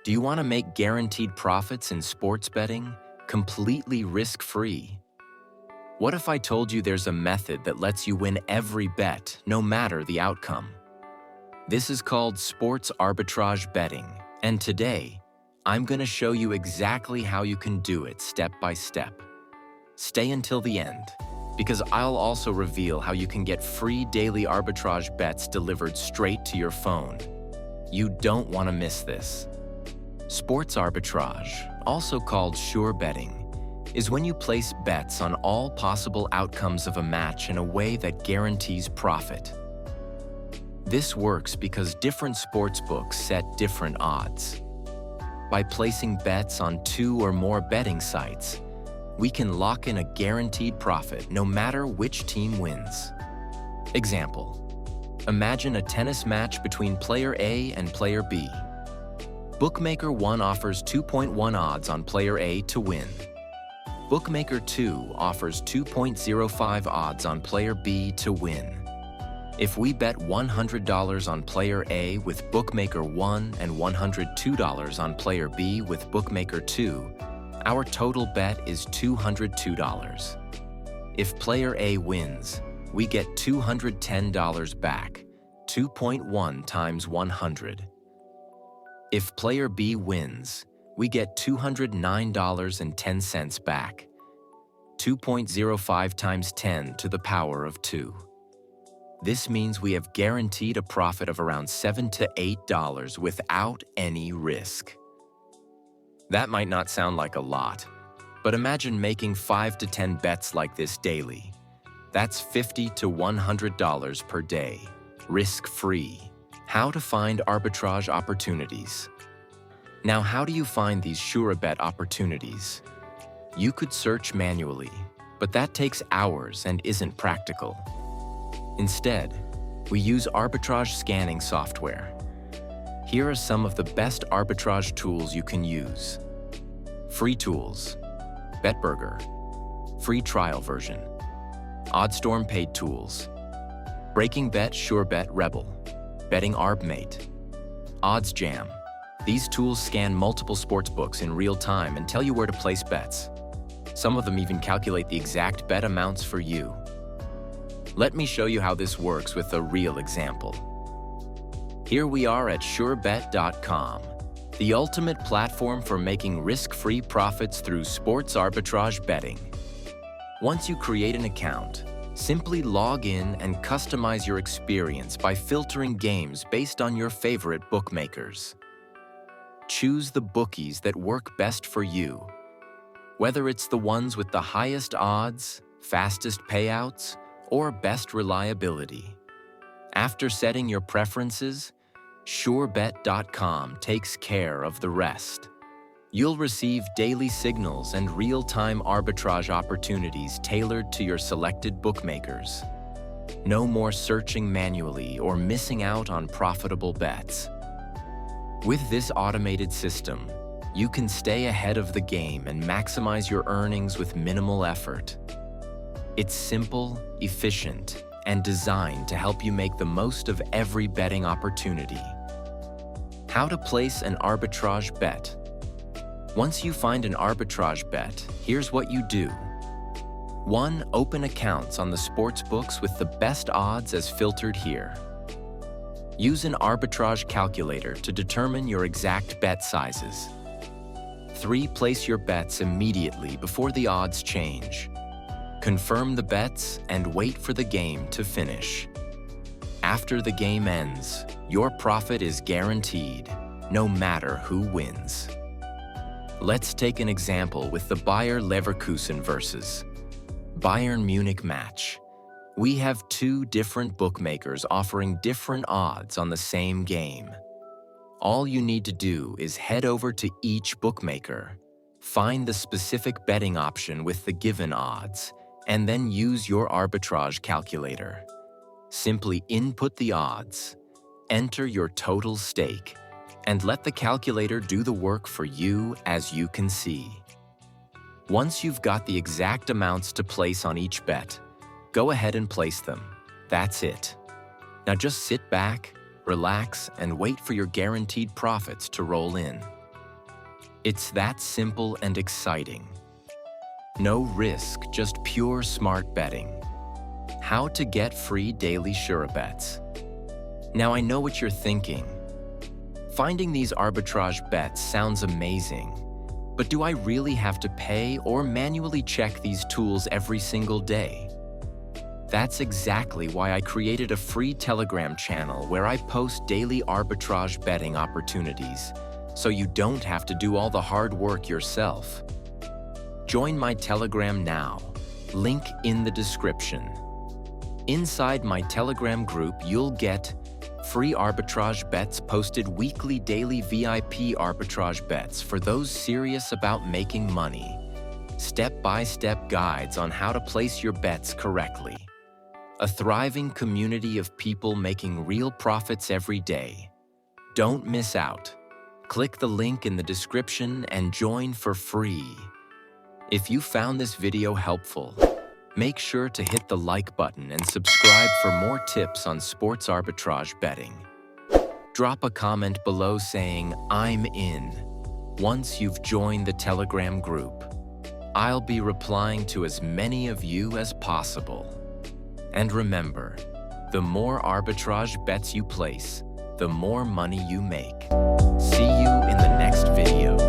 Do you want to make guaranteed profits in sports betting completely risk-free? What if I told you there's a method that lets you win every bet, no matter the outcome? This is called sports arbitrage betting, and today, I'm going to show you exactly how you can do it step by step. Stay until the end, because I'll also reveal how you can get free daily arbitrage bets delivered straight to your phone. You don't want to miss this. Sports arbitrage, also called surebetting, is when you place bets on all possible outcomes of a match in a way that guarantees profit. This works because different sportsbooks set different odds. By placing bets on 2 or more betting sites, we can lock in a guaranteed profit no matter which team wins. Example: imagine a tennis match between player A and player B. Bookmaker 1 offers 2.1 odds on player A to win. Bookmaker 2 offers 2.05 odds on player B to win. If we bet $100 on player A with Bookmaker 1 and $102 on player B with Bookmaker 2, our total bet is $202. If player A wins, we get $210 back, 2.1 times 100. If player B wins, we get $209.10 back, 2.05 times 10 to the power of 2. This means we have guaranteed a profit of around $7 to $8 without any risk. That might not sound like a lot, but imagine making 5 to 10 bets like this daily. That's $50 to $100 per day, risk-free. How to find arbitrage opportunities. Now, how do you find these Surebet opportunities? You could search manually, but that takes hours and isn't practical. Instead, we use arbitrage scanning software. Here are some of the best arbitrage tools you can use. Free tools: BetBurger, free trial version. OddStorm paid tools: Breaking Bet, Surebet, Rebel, Betting ArbMate, OddsJam. These tools scan multiple sportsbooks in real time and tell you where to place bets. Some of them even calculate the exact bet amounts for you. Let me show you how this works with a real example. Here we are at Surebet.com, the ultimate platform for making risk-free profits through sports arbitrage betting. Once you create an account, simply log in and customize your experience by filtering games based on your favorite bookmakers. Choose the bookies that work best for you, whether it's the ones with the highest odds, fastest payouts, or best reliability. After setting your preferences, Surebet.com takes care of the rest. You'll receive daily signals and real-time arbitrage opportunities tailored to your selected bookmakers. No more searching manually or missing out on profitable bets. With this automated system, you can stay ahead of the game and maximize your earnings with minimal effort. It's simple, efficient, and designed to help you make the most of every betting opportunity. How to place an arbitrage bet. Once you find an arbitrage bet, here's what you do. 1. Open accounts on the sports books with the best odds as filtered here. Use an arbitrage calculator to determine your exact bet sizes. 3. Place your bets immediately before the odds change. Confirm the bets and wait for the game to finish. After the game ends, your profit is guaranteed, no matter who wins. Let's take an example with the Bayer Leverkusen versus Bayern Munich match. We have 2 different bookmakers offering different odds on the same game. All you need to do is head over to each bookmaker, find the specific betting option with the given odds, and then use your arbitrage calculator. Simply input the odds, enter your total stake, and let the calculator do the work for you as you can see. Once you've got the exact amounts to place on each bet, go ahead and place them. That's it. Now just sit back, relax, and wait for your guaranteed profits to roll in. It's that simple and exciting. No risk, just pure smart betting. How to get free daily Surebets. Now I know what you're thinking. Finding these arbitrage bets sounds amazing, but do I really have to pay or manually check these tools every single day? That's exactly why I created a free Telegram channel where I post daily arbitrage betting opportunities, so you don't have to do all the hard work yourself. Join my Telegram now, link in the description. Inside my Telegram group, you'll get free arbitrage bets posted weekly, daily VIP arbitrage bets for those serious about making money, step-by-step guides on how to place your bets correctly, a thriving community of people making real profits every day. Don't miss out. Click the link in the description and join for free. If you found this video helpful, make sure to hit the like button and subscribe for more tips on sports arbitrage betting. Drop a comment below saying, "I'm in," once you've joined the Telegram group. I'll be replying to as many of you as possible. And remember, the more arbitrage bets you place, the more money you make. See you in the next video.